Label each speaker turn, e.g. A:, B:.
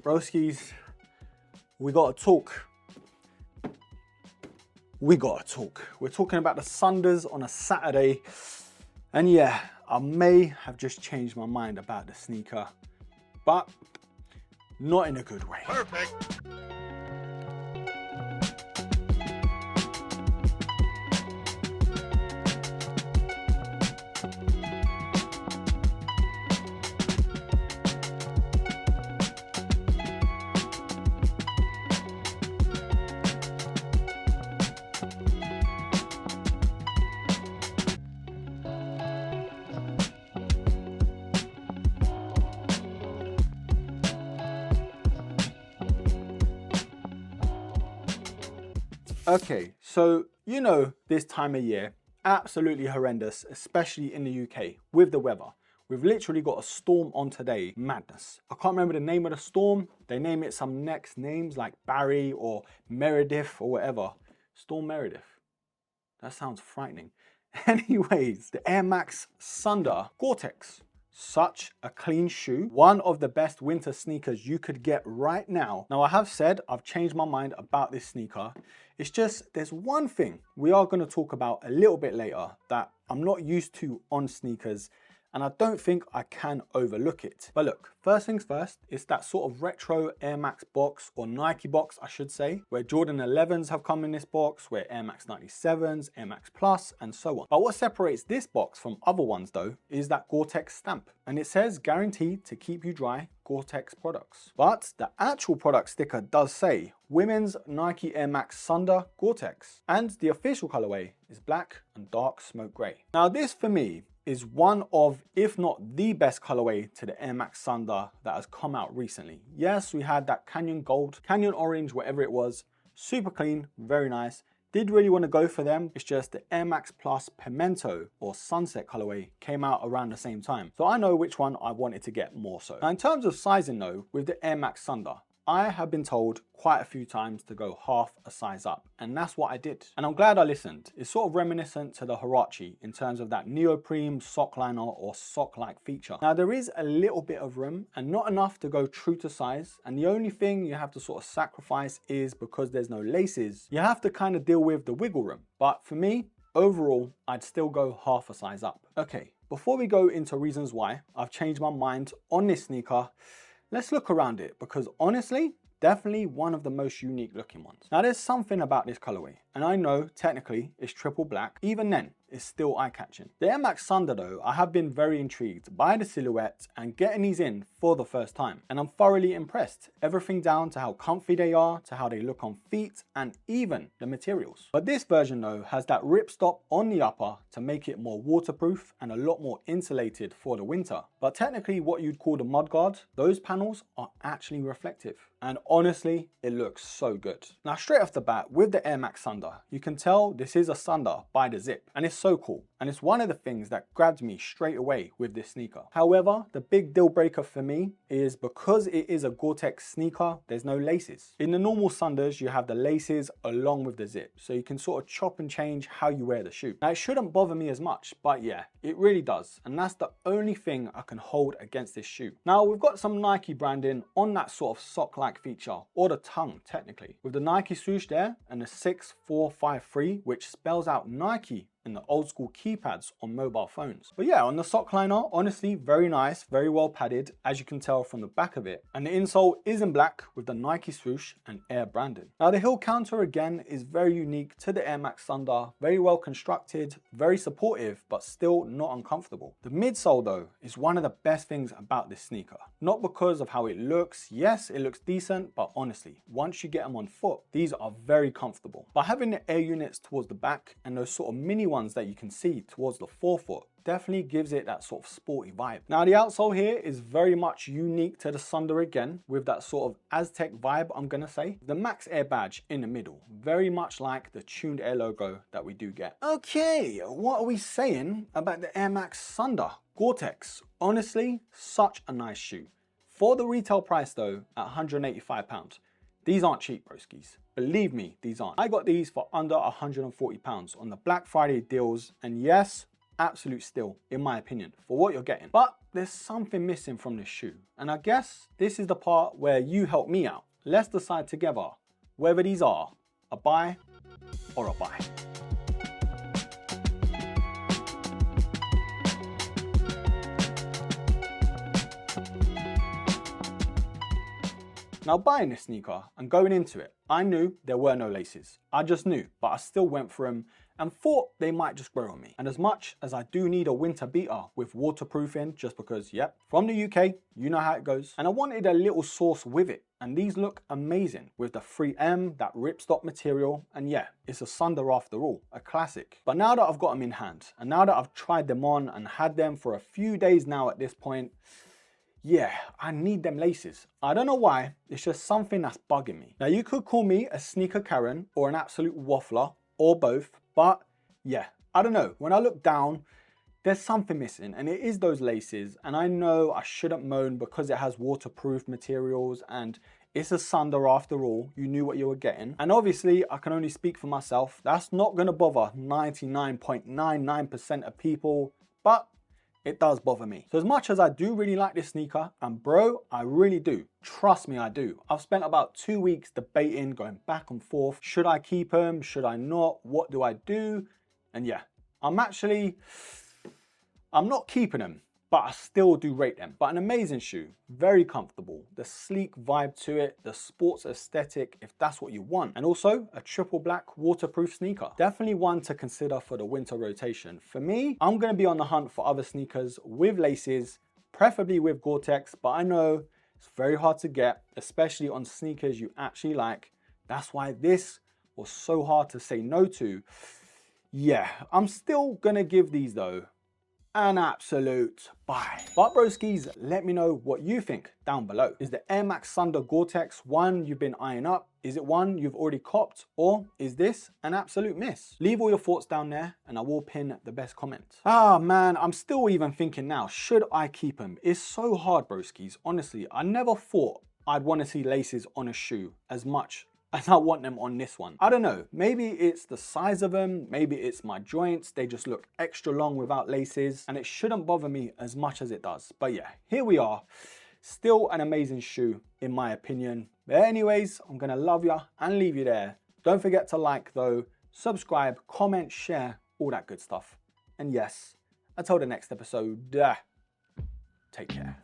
A: Broskis, we gotta talk. We gotta talk. We're talking about the Sunders on a Saturday. And yeah, I may have just changed my mind about the sneaker, but not in a good way.
B: Perfect.
A: Okay, so you know this time of year, absolutely horrendous, especially in the UK with the weather. We've literally got a storm on today, madness. I can't remember the name of the storm. They name it some next names like Barry or Meredith or whatever. Storm Meredith. That sounds frightening. Anyways, the Air Max Thunder Gore-Tex. Such a clean shoe, one of the best winter sneakers you could get right now. Now I have said I've changed my mind about this sneaker. It's just there's one thing we are going to talk about a little bit later that I'm not used to on sneakers, and I don't think I can overlook it. But look, first things first, it's that sort of retro Air Max box, or Nike box I should say, where Jordan 11s have come in this box, where Air Max 97s, Air Max Plus, and so on. But what separates this box from other ones though, is that Gore-Tex stamp. And it says guaranteed to keep you dry, Gore-Tex products. But the actual product sticker does say women's Nike Air Max Thunder Gore-Tex. And the official colorway is black and dark smoke gray. Now this for me is one of, if not the best colorway to the Air Max Thunder that has come out recently. Yes, we had that Canyon Gold, Canyon Orange, whatever it was, super clean, very nice. Did really want to go for them. It's just the Air Max Plus Pimento or Sunset colorway came out around the same time. So I know which one I wanted to get more so. Now in terms of sizing though, with the Air Max Thunder, I have been told quite a few times to go half a size up, and that's what I did. And I'm glad I listened. It's sort of reminiscent to the Huarache in terms of that neoprene sock liner or sock-like feature. Now there is a little bit of room and not enough to go true to size, and the only thing you have to sort of sacrifice is because there's no laces, you have to kind of deal with the wiggle room. But for me, overall, I'd still go half a size up. Okay, before we go into reasons why I've changed my mind on this sneaker, let's look around it, because honestly, definitely one of the most unique looking ones. Now there's something about this colorway, and I know technically it's triple black, even then it's still eye-catching. The Air Max Thunder though, I have been very intrigued by the silhouette and getting these in for the first time, and I'm thoroughly impressed. Everything down to how comfy they are, to how they look on feet, and even the materials. But this version though has that ripstop on the upper to make it more waterproof and a lot more insulated for the winter. But technically what you'd call the mudguard, those panels are actually reflective. And honestly, it looks so good. Now straight off the bat, with the Air Max Thunder, you can tell this is a Thunder by the zip, and it's so cool. And it's one of the things that grabbed me straight away with this sneaker. However, the big deal breaker for me is because it is a Gore-Tex sneaker, there's no laces. In the normal Thunders, you have the laces along with the zip, so you can sort of chop and change how you wear the shoe. Now it shouldn't bother me as much, but yeah, it really does. And that's the only thing I can hold against this shoe. Now we've got some Nike branding on that sort of sock-like feature, or the tongue technically, with the Nike swoosh there and the 6453, which spells out Nike in the old school keypads on mobile phones. But yeah, on the sock liner, honestly, very nice, very well padded, as you can tell from the back of it. And the insole is in black with the Nike swoosh and Air branding. Now the heel counter again is very unique to the Air Max Thunder, very well constructed, very supportive, but still not uncomfortable. The midsole though is one of the best things about this sneaker. Not because of how it looks, yes, it looks decent, but honestly, once you get them on foot, these are very comfortable. By having the air units towards the back and those sort of mini ones that you can see towards the forefoot, definitely gives it that sort of sporty vibe. Now the outsole here is very much unique to the Thunder again, with that sort of Aztec vibe, I'm gonna say. The Max Air badge in the middle, very much like the Tuned Air logo that we do get. Okay, what are we saying about the Air Max Thunder Gore-Tex? Honestly, such a nice shoe. For the retail price though, at £185, these aren't cheap, broskies. Believe me, these aren't. I got these for under £140 on the Black Friday deals, and yes, absolute steal, in my opinion, for what you're getting. But there's something missing from this shoe. And I guess this is the part where you help me out. Let's decide together whether these are a buy or a buy. Now buying this sneaker and going into it, I knew there were no laces. I just knew, but I still went for them and thought they might just grow on me. And as much as I do need a winter beater with waterproofing, just because, yep, from the UK, you know how it goes. And I wanted a little sauce with it. And these look amazing with the 3M, that ripstop material. And yeah, it's a Sunder after all, a classic. But now that I've got them in hand, and now that I've tried them on and had them for a few days now at this point, yeah, I need them laces. I don't know why, it's just something that's bugging me. Now you could call me a sneaker Karen or an absolute waffler or both, but yeah, I don't know. When I look down, there's something missing and it is those laces. And I know I shouldn't moan because it has waterproof materials and it's a Sunder after all. You knew what you were getting. And obviously I can only speak for myself. That's not gonna bother 99.99% of people, but it does bother me. So as much as I do really like this sneaker, and bro, I really do. Trust me, I do. I've spent about 2 weeks debating, going back and forth. Should I keep them? Should I not? What do I do? And yeah, I'm not keeping them, but I still do rate them. But an amazing shoe, very comfortable. The sleek vibe to it, the sports aesthetic, if that's what you want. And also a triple black waterproof sneaker. Definitely one to consider for the winter rotation. For me, I'm gonna be on the hunt for other sneakers with laces, preferably with Gore-Tex, but I know it's very hard to get, especially on sneakers you actually like. That's why this was so hard to say no to. Yeah, I'm still gonna give these though an absolute buy. But broskies, let me know what you think down below. Is the Air Max Sunder Gore-Tex one you've been eyeing up? Is it one you've already copped? Or is this an absolute miss? Leave all your thoughts down there and I will pin the best comment. Ah man, I'm still even thinking now, should I keep them? It's so hard, broskies. Honestly, I never thought I'd want to see laces on a shoe as much as I want them on this one. I don't know, maybe it's the size of them, maybe it's my joints, they just look extra long without laces, and it shouldn't bother me as much as it does. But yeah, here we are. Still an amazing shoe, in my opinion. But anyways, I'm gonna love you and leave you there. Don't forget to like though, subscribe, comment, share, all that good stuff. And yes, until the next episode, take care.